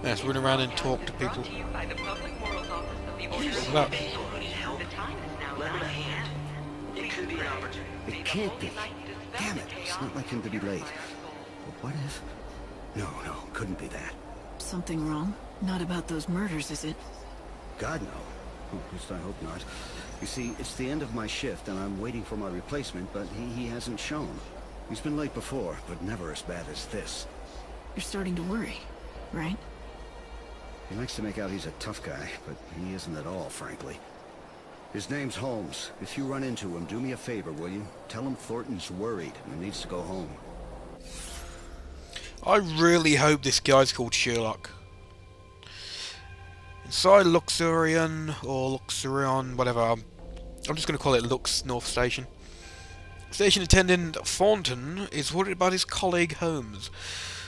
Let's run around and talk to people. What? It could be an opportunity. It can't be. Damn it, it's not like him to be late. But what if... No, couldn't be that. Something wrong? Not about those murders, is it? God, no. At least I hope not. You see, it's the end of my shift, and I'm waiting for my replacement, but he hasn't shown. He's been late before, but never as bad as this. You're starting to worry, right? He likes to make out he's a tough guy, but he isn't at all, frankly. His name's Holmes. If you run into him, do me a favor, will you? Tell him Thornton's worried and needs to go home. I really hope this guy's called Sherlock. Inside Luxurion, or Luxurion, whatever, I'm just going to call it Lux North Station. Station attendant Thornton is worried about his colleague Holmes,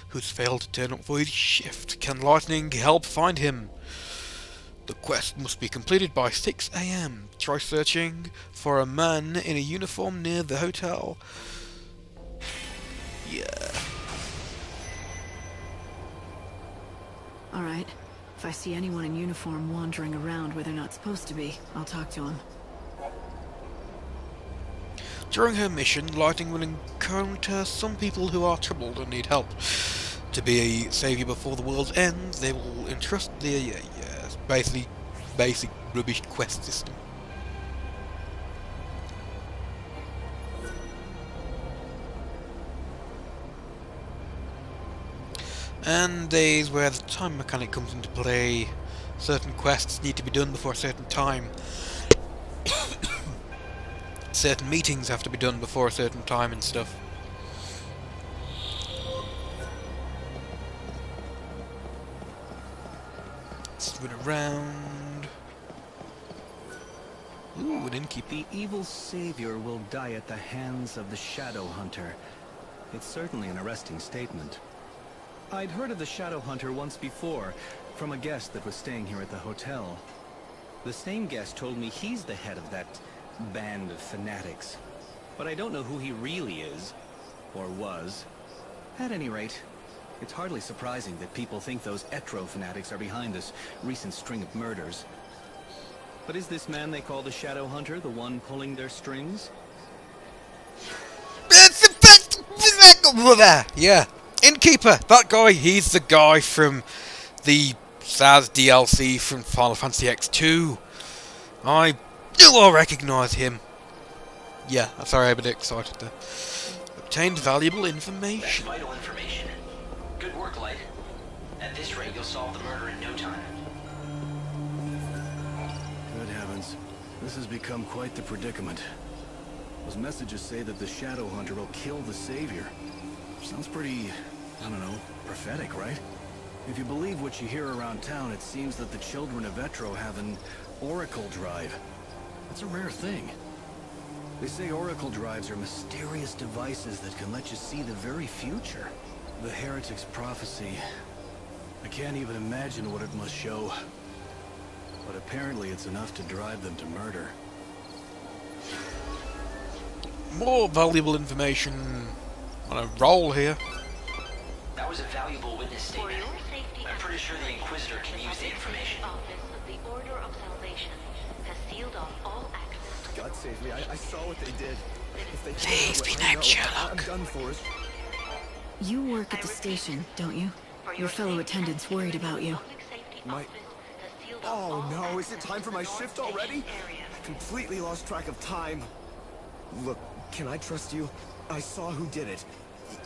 who's failed to turn up for his shift. Can Lightning help find him? The quest must be completed by 6 AM. Try searching for a man in a uniform near the hotel. Yeah. Alright. If I see anyone in uniform wandering around where they're not supposed to be, I'll talk to them. During her mission, Lightning will encounter some people who are troubled and need help. To be a saviour before the world's end, they will entrust the basically basic rubbish quest system. And there's where the time mechanic comes into play. Certain quests need to be done before a certain time. Certain meetings have to be done before a certain time and stuff. Let's run around. Ooh, an innkeeper. The evil savior will die at the hands of the Shadow Hunter. It's certainly an arresting statement. I'd heard of the Shadow Hunter once before, from a guest that was staying here at the hotel. The same guest told me he's the head of that band of fanatics. But I don't know who he really is, or was. At any rate, it's hardly surprising that people think those XIII fanatics are behind this recent string of murders. But is this man they call the Shadow Hunter the one pulling their strings? Yeah, Innkeeper, that guy, he's the guy from the Saz DLC from Final Fantasy X2. I knew I recognise him. Yeah, I'm sorry, I'm a bit excited there. Obtained valuable information. That's vital information. Good work, Light. At this rate, you'll solve the murder in no time. Good heavens. This has become quite the predicament. Those messages say that the Shadow Hunter will kill the Savior. Sounds pretty, I don't know, prophetic, right? If you believe what you hear around town, it seems that the children of Etro have an Oracle Drive. That's a rare thing. They say Oracle Drives are mysterious devices that can let you see the very future. The Heretic's prophecy. I can't even imagine what it must show. But apparently it's enough to drive them to murder. More valuable information on a roll here. That was a valuable witness statement. I'm pretty sure the Inquisitor can use the information. God save me, I saw what they did. If they Please be named Sherlock. I'm done for. You work at the station, don't you? Your fellow attendant's worried about you. Oh no, is it time for my shift already? I completely lost track of time. Look, can I trust you? I saw who did it.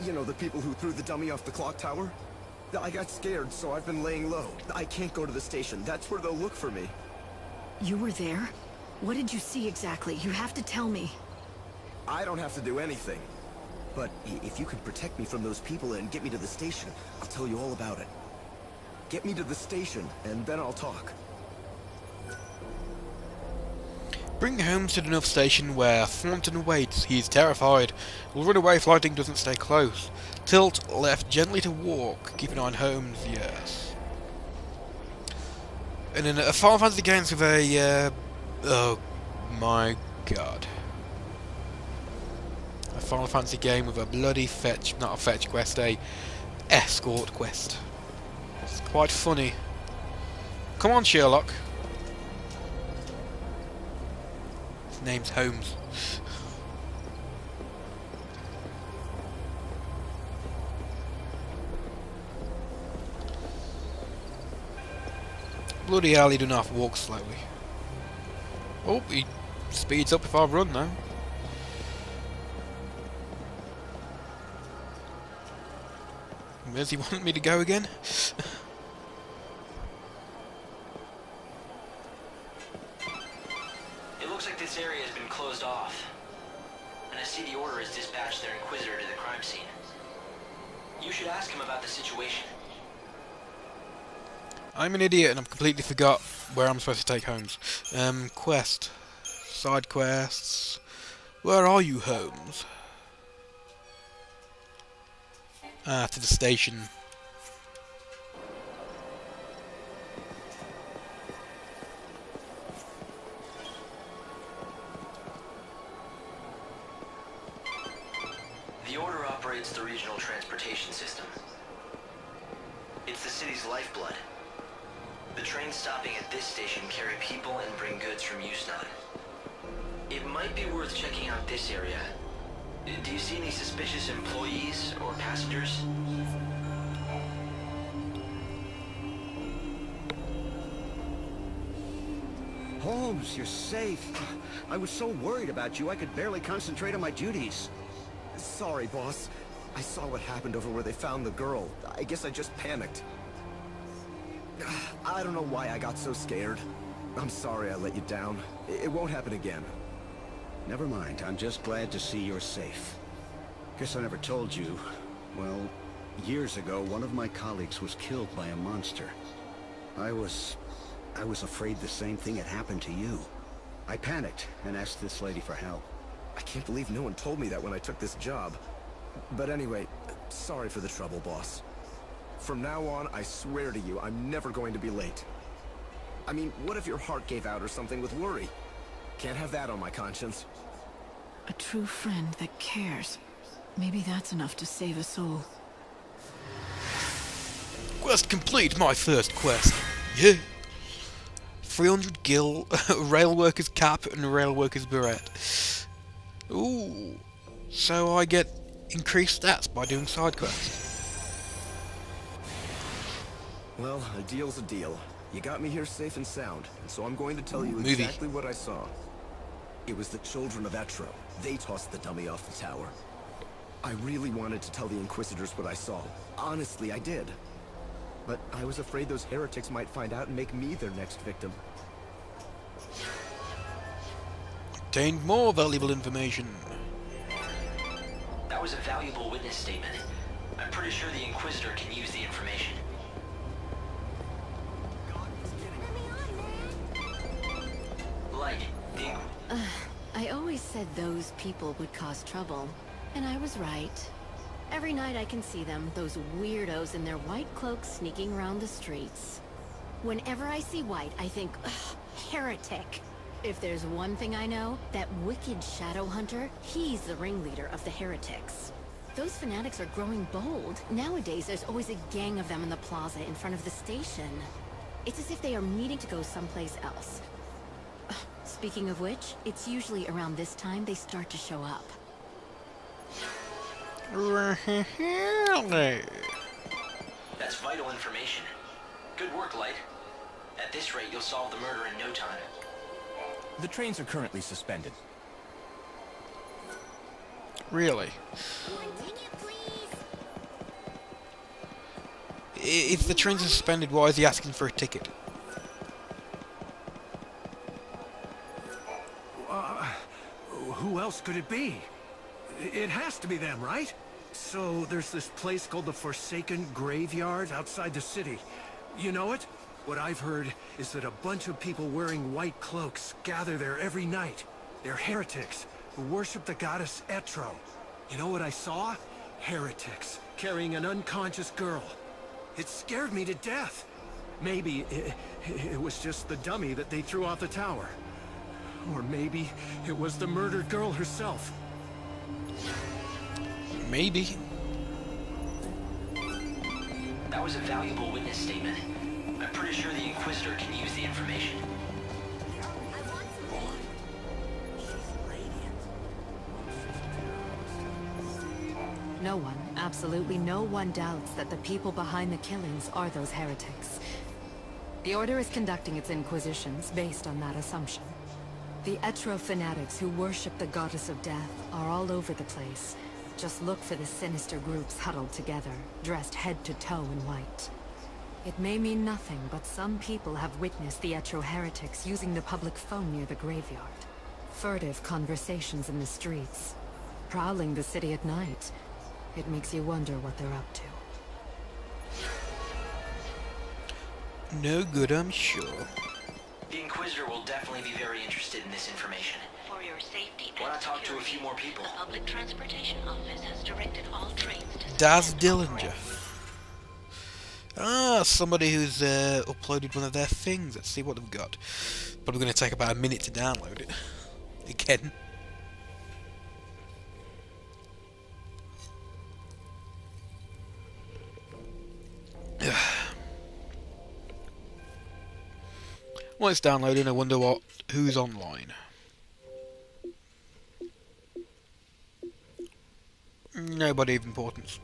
You know, the people who threw the dummy off the clock tower? I got scared, so I've been laying low. I can't go to the station. That's where they'll look for me. You were there? What did you see exactly? You have to tell me. I don't have to do anything. But if you can protect me from those people and get me to the station, I'll tell you all about it. Get me to the station, and then I'll talk. Bring Holmes to the North Station where Thornton waits. He's terrified. Will run away if Lightning doesn't stay close. Tilt left gently to walk. Keep an eye on Holmes, yes. And in a Final Fantasy games with a, oh my god. A Final Fantasy game with a bloody fetch, not a fetch quest, a escort quest. It's quite funny. Come on, Sherlock. His name's Holmes. Bloody hell, he doesn't have to walk slowly. Oh, he speeds up if I run now. Where's he want me to go again? It looks like this area has been closed off. And I see the Order has dispatched their Inquisitor to the crime scene. You should ask him about the situation. I'm an idiot and I've completely forgot where I'm supposed to take Holmes. Quest. Side quests. Where are you, Holmes? Ah, to the station. The Order operates the regional transportation system. It's the city's lifeblood. The trains stopping at this station carry people and bring goods from Houston. It might be worth checking out this area. Do you see any suspicious employees or passengers? Holmes, you're safe. I was so worried about you, I could barely concentrate on my duties. Sorry, boss. I saw what happened over where they found the girl. I guess I just panicked. I don't know why I got so scared. I'm sorry I let you down. It won't happen again. Never mind, I'm just glad to see you're safe. Guess I never told you. Well, years ago, one of my colleagues was killed by a monster. I was afraid the same thing had happened to you. I panicked and asked this lady for help. I can't believe no one told me that when I took this job. But anyway, sorry for the trouble, boss. From now on, I swear to you, I'm never going to be late. I mean, what if your heart gave out or something with worry? Can't have that on my conscience. A true friend that cares. Maybe that's enough to save a soul. Quest complete, my first quest. Yeah. 300 gil, rail worker's cap, and rail worker's beret. Ooh. So I get increased stats by doing side quests. Well, a deal's a deal. You got me here safe and sound, and so I'm going to tell you Movie. exactly what I saw. It was the children of Etro. They tossed the dummy off the tower. I really wanted to tell the Inquisitors what I saw. Honestly, I did. But I was afraid those heretics might find out and make me their next victim. Obtained more valuable information. That was a valuable witness statement. I'm pretty sure the Inquisitor can use the information. Light, I always said those people would cause trouble. And I was right. Every night I can see them, those weirdos in their white cloaks sneaking around the streets. Whenever I see white, I think, ugh, heretic. If there's one thing I know, that wicked shadow hunter, he's the ringleader of the heretics. Those fanatics are growing bold. Nowadays, there's always a gang of them in the plaza in front of the station. It's as if they are meeting to go someplace else. Speaking of which, it's usually around this time they start to show up. Really? that's vital information. Good work, Light. At this rate, you'll solve the murder in no time. The trains are currently suspended. Really? If the trains are suspended, why is he asking for a ticket? Who else could it be? It has to be them, right? So there's this place called the Forsaken Graveyard outside the city. You know it? What I've heard is that a bunch of people wearing white cloaks gather there every night. They're heretics who worship the goddess Etro. You know what I saw? Heretics carrying an unconscious girl. It scared me to death. Maybe it was just the dummy that they threw off the tower. Or maybe it was the murdered girl herself. Maybe. That was a valuable witness statement. I'm pretty sure the Inquisitor can use the information. No one, absolutely no one doubts that the people behind the killings are those heretics. The Order is conducting its inquisitions based on that assumption. The Etro fanatics who worship the Goddess of Death are all over the place. Just look for the sinister groups huddled together, dressed head to toe in white. It may mean nothing, but some people have witnessed the Etro heretics using the public phone near the graveyard. Furtive conversations in the streets. Prowling the city at night. It makes you wonder what they're up to. No good, I'm sure. The Inquisitor will definitely be very interested in this information. For your safety Why and not talk to a security, few more people? the Public Transportation Office has directed all trains to Daz suspend Dillinger. operations. Ah, somebody who's uploaded one of their things. Let's see what they've got. Probably going to take about a minute to download it. Again. Well, it's downloading. I wonder who's online. Nobody of importance.